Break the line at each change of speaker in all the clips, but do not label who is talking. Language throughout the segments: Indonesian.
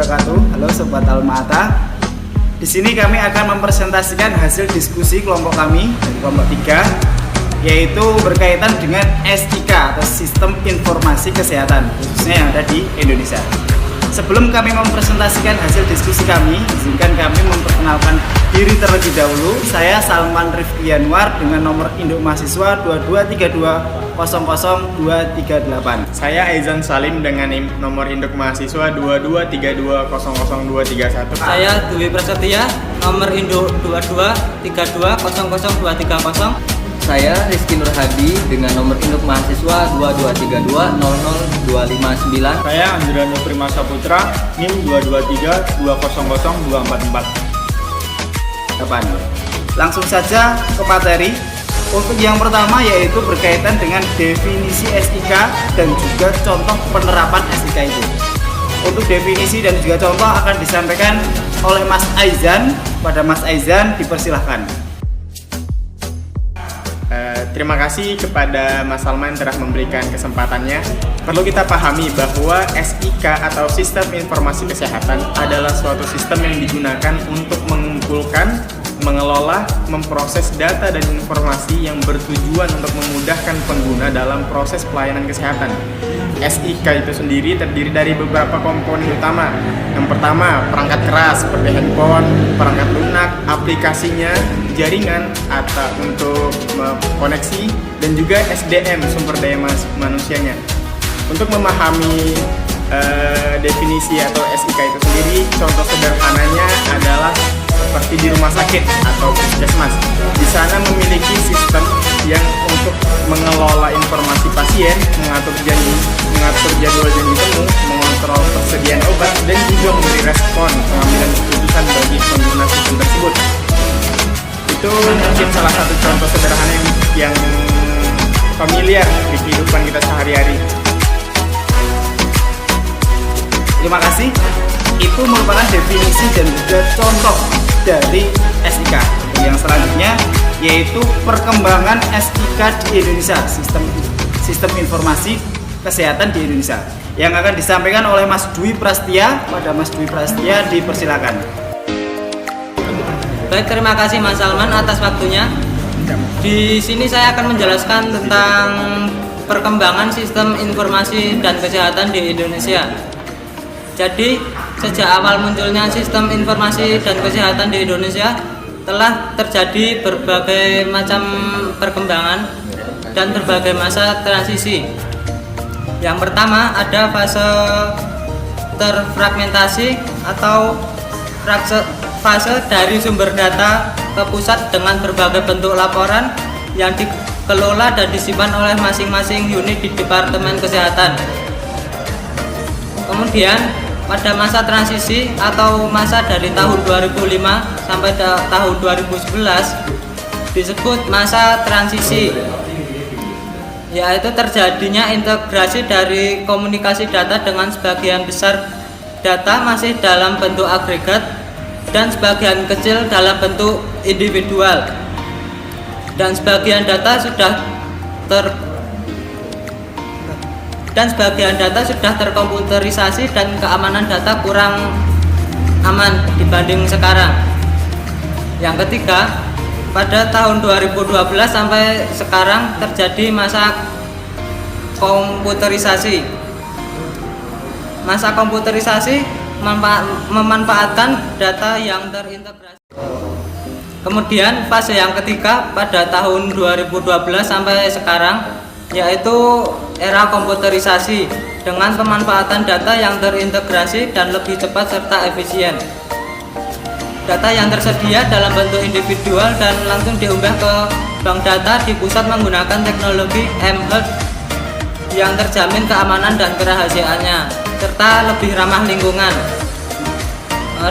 wabarakatuh. Halo Sobat Almata. Di sini kami akan mempresentasikan hasil diskusi kelompok kami dari kelompok 3, yaitu berkaitan dengan SIK atau Sistem Informasi Kesehatan, khususnya yang ada di Indonesia. Sebelum kami mempresentasikan hasil diskusi kami, izinkan kami memperkenalkan diri terlebih dahulu. Saya Salman Rifki Yanwar dengan nomor induk mahasiswa 2232000238.
Saya Aizan Salim dengan nomor induk mahasiswa 2232000231.
Saya Dwi Prasetya, nomor induk 2232000230.
Saya Rizky Nurhadi dengan nomor induk mahasiswa 2232000259.
Saya Andrano Prima Saputra, NIM 223200244.
Langsung saja ke materi. Untuk yang pertama yaitu berkaitan dengan definisi SIK dan juga contoh penerapan SIK itu. Untuk definisi dan juga contoh akan disampaikan oleh Mas Aizan. Pada Mas Aizan dipersilahkan.
Terima kasih kepada Mas Salman telah memberikan kesempatannya. Perlu kita pahami bahwa SIK atau Sistem Informasi Kesehatan adalah suatu sistem yang digunakan untuk mengumpulkan, mengelola, memproses data dan informasi yang bertujuan untuk memudahkan pengguna dalam proses pelayanan kesehatan. SIK itu sendiri terdiri dari beberapa komponen utama. Yang pertama, perangkat keras seperti handphone, perangkat lunak, aplikasinya, jaringan atau untuk koneksi, dan juga SDM, sumber daya manusianya. Untuk memahami definisi atau SIK itu sendiri, contoh sederhananya adalah seperti di rumah sakit atau puskesmas. Di sana memiliki sistem yang untuk mengelola informasi pasien, mengatur jadwal janji temu, mengontrol persediaan obat, dan juga memberi respon pengambilan keputusan bagi pengguna sistem tersebut. Itu mungkin salah satu contoh sederhana yang familiar di kehidupan kita sehari-hari.
Terima kasih. Itu merupakan definisi dan juga contoh dari SIK. Yang selanjutnya yaitu perkembangan SIK di Indonesia, sistem informasi kesehatan di Indonesia, yang akan disampaikan oleh Mas Dwi Prasetya. Pada Mas Dwi Prasetya dipersilakan.
Baik, terima kasih Mas Salman atas waktunya. Di sini saya akan menjelaskan tentang perkembangan sistem informasi dan kesehatan di Indonesia. Jadi, sejak awal munculnya sistem informasi dan kesehatan di Indonesia, telah terjadi berbagai macam perkembangan dan berbagai masa transisi. Yang pertama ada fase terfragmentasi atau fase dari sumber data ke pusat dengan berbagai bentuk laporan yang dikelola dan disimpan oleh masing-masing unit di Departemen Kesehatan. Kemudian pada masa transisi atau masa dari tahun 2005 sampai tahun 2011 disebut masa transisi, yaitu terjadinya integrasi dari komunikasi data dengan sebagian besar data masih dalam bentuk agregat dan sebagian kecil dalam bentuk individual, dan sebagian data sudah terkomputerisasi dan keamanan data kurang aman dibanding sekarang. Yang ketiga, pada tahun 2012 sampai sekarang terjadi masa komputerisasi. Masa komputerisasi memanfaatkan data yang terintegrasi. Kemudian fase yang ketiga pada tahun 2012 sampai sekarang, yaitu era komputerisasi dengan pemanfaatan data yang terintegrasi dan lebih cepat serta efisien. Data yang tersedia dalam bentuk individual dan langsung diunggah ke bank data di pusat menggunakan teknologi mHealth yang terjamin keamanan dan kerahasiaannya serta lebih ramah lingkungan.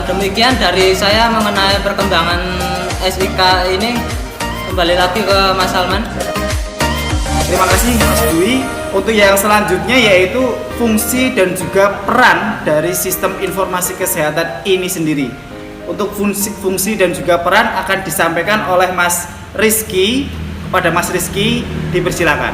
Demikian dari saya mengenai perkembangan SIK ini. Kembali lagi ke Mas Salman.
Terima kasih Mas Dwi. Untuk yang selanjutnya yaitu fungsi dan juga peran dari sistem informasi kesehatan ini sendiri. Untuk fungsi dan juga peran akan disampaikan oleh Mas Rizky. Kepada Mas Rizky dipersilakan.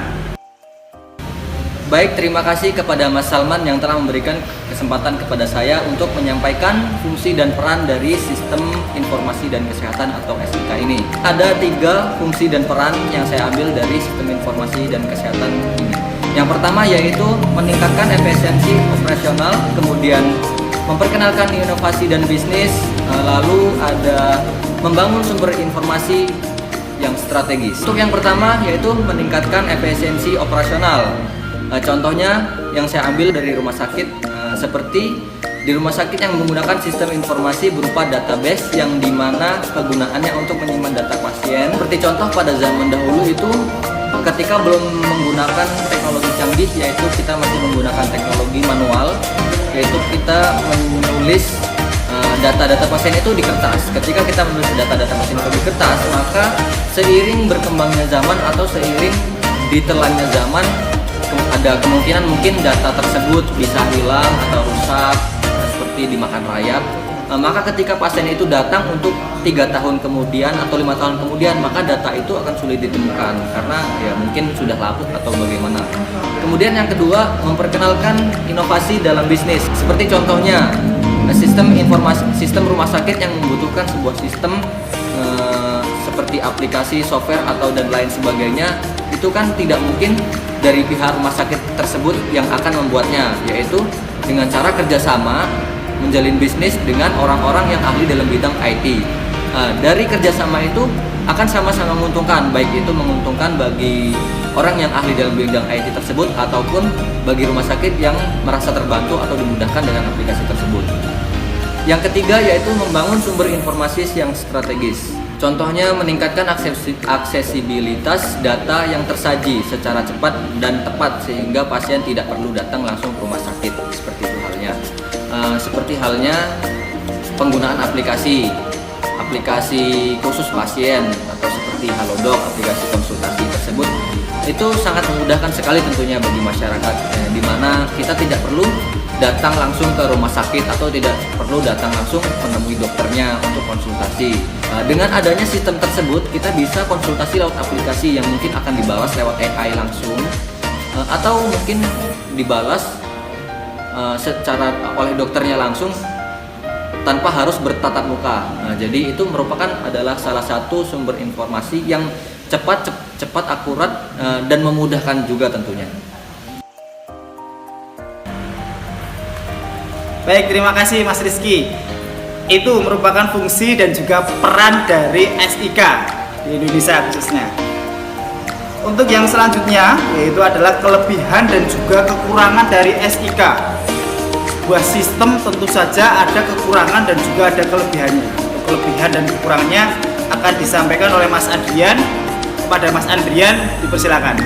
Baik, terima kasih kepada Mas Salman yang telah memberikan kesempatan kepada saya untuk menyampaikan fungsi dan peran dari Sistem Informasi dan Kesehatan atau SIK ini. Ada 3 fungsi dan peran yang saya ambil dari Sistem Informasi dan Kesehatan ini. Yang pertama yaitu meningkatkan efisiensi operasional, kemudian memperkenalkan inovasi dan bisnis, lalu ada membangun sumber informasi yang strategis. Untuk yang pertama yaitu meningkatkan efisiensi operasional. Contohnya yang saya ambil dari rumah sakit, seperti di rumah sakit yang menggunakan sistem informasi berupa database yang dimana kegunaannya untuk menyimpan data pasien. Seperti contoh pada zaman dahulu itu ketika belum menggunakan teknologi canggih, yaitu kita masih menggunakan teknologi manual, yaitu kita menulis data-data pasien itu di kertas. Ketika kita menulis data-data pasien itu di kertas, maka seiring berkembangnya zaman atau seiring ditelannya zaman, ada kemungkinan mungkin data tersebut bisa hilang atau rusak, seperti dimakan rayap. Maka ketika pasien itu datang untuk 3 tahun kemudian atau 5 tahun kemudian, maka data itu akan sulit ditemukan karena ya mungkin sudah lapuk atau bagaimana. Kemudian yang kedua, memperkenalkan inovasi dalam bisnis. Seperti contohnya sistem rumah sakit yang membutuhkan sebuah sistem seperti aplikasi, software atau dan lain sebagainya, itu kan tidak mungkin dari pihak rumah sakit tersebut yang akan membuatnya, yaitu dengan cara kerjasama menjalin bisnis dengan orang-orang yang ahli dalam bidang IT. Dari kerjasama itu akan sama-sama menguntungkan, baik itu menguntungkan bagi orang yang ahli dalam bidang IT tersebut ataupun bagi rumah sakit yang merasa terbantu atau dimudahkan dengan aplikasi tersebut. Yang ketiga yaitu membangun sumber informasi yang strategis. Contohnya meningkatkan aksesibilitas data yang tersaji secara cepat dan tepat sehingga pasien tidak perlu datang langsung ke rumah sakit. Seperti halnya penggunaan aplikasi khusus pasien atau seperti Halodoc, aplikasi konsultasi tersebut itu sangat memudahkan sekali tentunya bagi masyarakat, di mana kita tidak perlu datang langsung ke rumah sakit atau tidak perlu datang langsung menemui dokternya untuk konsultasi. Dengan adanya sistem tersebut, kita bisa konsultasi lewat aplikasi yang mungkin akan dibalas lewat AI langsung, atau mungkin dibalas secara oleh dokternya langsung tanpa harus bertatap muka. Jadi itu merupakan adalah salah satu sumber informasi yang cepat, akurat, dan memudahkan juga tentunya.
Baik, terima kasih Mas Rizky. Itu merupakan fungsi dan juga peran dari SIK di Indonesia khususnya. Untuk yang selanjutnya yaitu adalah kelebihan dan juga kekurangan dari SIK. Sebuah sistem tentu saja ada kekurangan dan juga ada kelebihannya. Untuk kelebihan dan kekurangannya akan disampaikan oleh Mas Adrian. Kepada Mas Adrian, dipersilakan.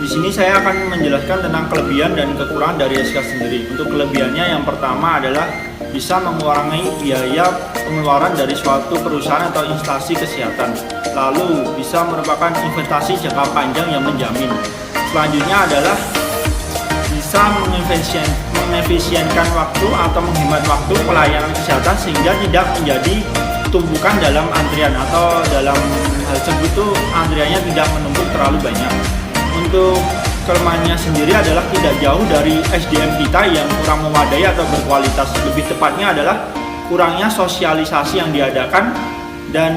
Di sini saya akan menjelaskan tentang kelebihan dan kekurangan dari SIK sendiri. Untuk kelebihannya yang pertama adalah bisa mengurangi biaya pengeluaran dari suatu perusahaan atau instansi kesehatan. Lalu bisa merupakan investasi jangka panjang yang menjamin. Selanjutnya adalah bisa mengefisienkan waktu atau menghemat waktu pelayanan kesehatan sehingga tidak menjadi tumpukan dalam antrian atau dalam hal tersebut itu antriannya tidak menumpuk terlalu banyak. Untuk kelemahannya sendiri adalah tidak jauh dari SDM kita yang kurang memadai atau berkualitas. Lebih tepatnya adalah kurangnya sosialisasi yang diadakan dan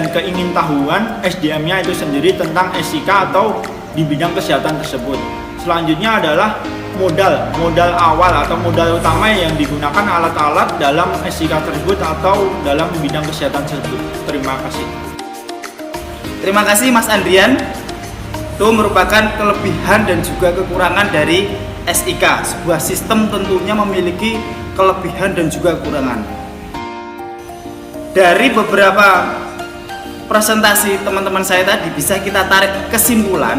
keingintahuan SDM-nya itu sendiri tentang SIK atau di bidang kesehatan tersebut. Selanjutnya adalah modal awal atau modal utama yang digunakan alat-alat dalam SIK tersebut atau dalam bidang kesehatan tersebut. Terima kasih.
Terima kasih Mas Andrian. Itu merupakan kelebihan dan juga kekurangan dari SIK. Sebuah sistem tentunya memiliki kelebihan dan juga kekurangan. Dari beberapa presentasi teman-teman saya tadi bisa kita tarik kesimpulan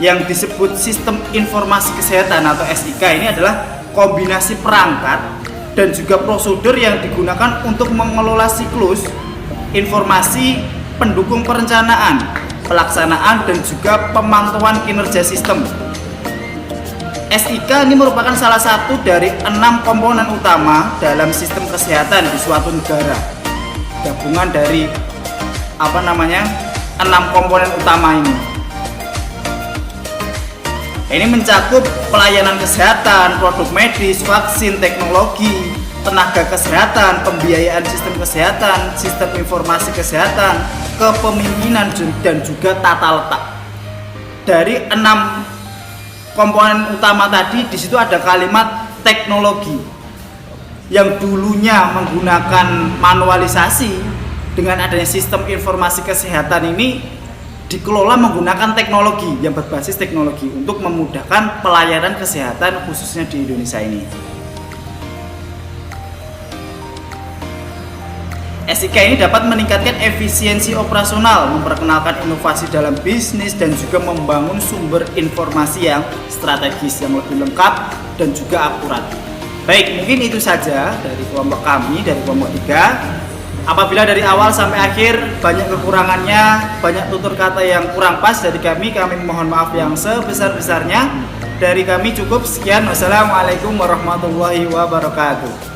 yang disebut sistem informasi kesehatan atau SIK ini adalah kombinasi perangkat dan juga prosedur yang digunakan untuk mengelola siklus informasi pendukung perencanaan, pelaksanaan dan juga pemantauan kinerja sistem. SIK ini merupakan salah satu dari 6 komponen utama dalam sistem kesehatan di suatu negara. Gabungan dari 6 komponen utama ini. Ini mencakup pelayanan kesehatan, produk medis, vaksin, teknologi, tenaga kesehatan, pembiayaan sistem kesehatan, sistem informasi kesehatan, kepemimpinan, dan juga tata letak. Dari 6 komponen utama tadi, di situ ada kalimat teknologi yang dulunya menggunakan manualisasi. Dengan adanya sistem informasi kesehatan ini dikelola menggunakan teknologi yang berbasis teknologi untuk memudahkan pelayanan kesehatan khususnya di Indonesia ini. SIK ini dapat meningkatkan efisiensi operasional, memperkenalkan inovasi dalam bisnis, dan juga membangun sumber informasi yang strategis, yang lebih lengkap dan juga akurat. Baik, mungkin itu saja dari kelompok kami, dari kelompok 3. Apabila dari awal sampai akhir banyak kekurangannya, banyak tutur kata yang kurang pas dari kami mohon maaf yang sebesar-besarnya. Dari kami cukup, sekian. Wassalamualaikum warahmatullahi wabarakatuh.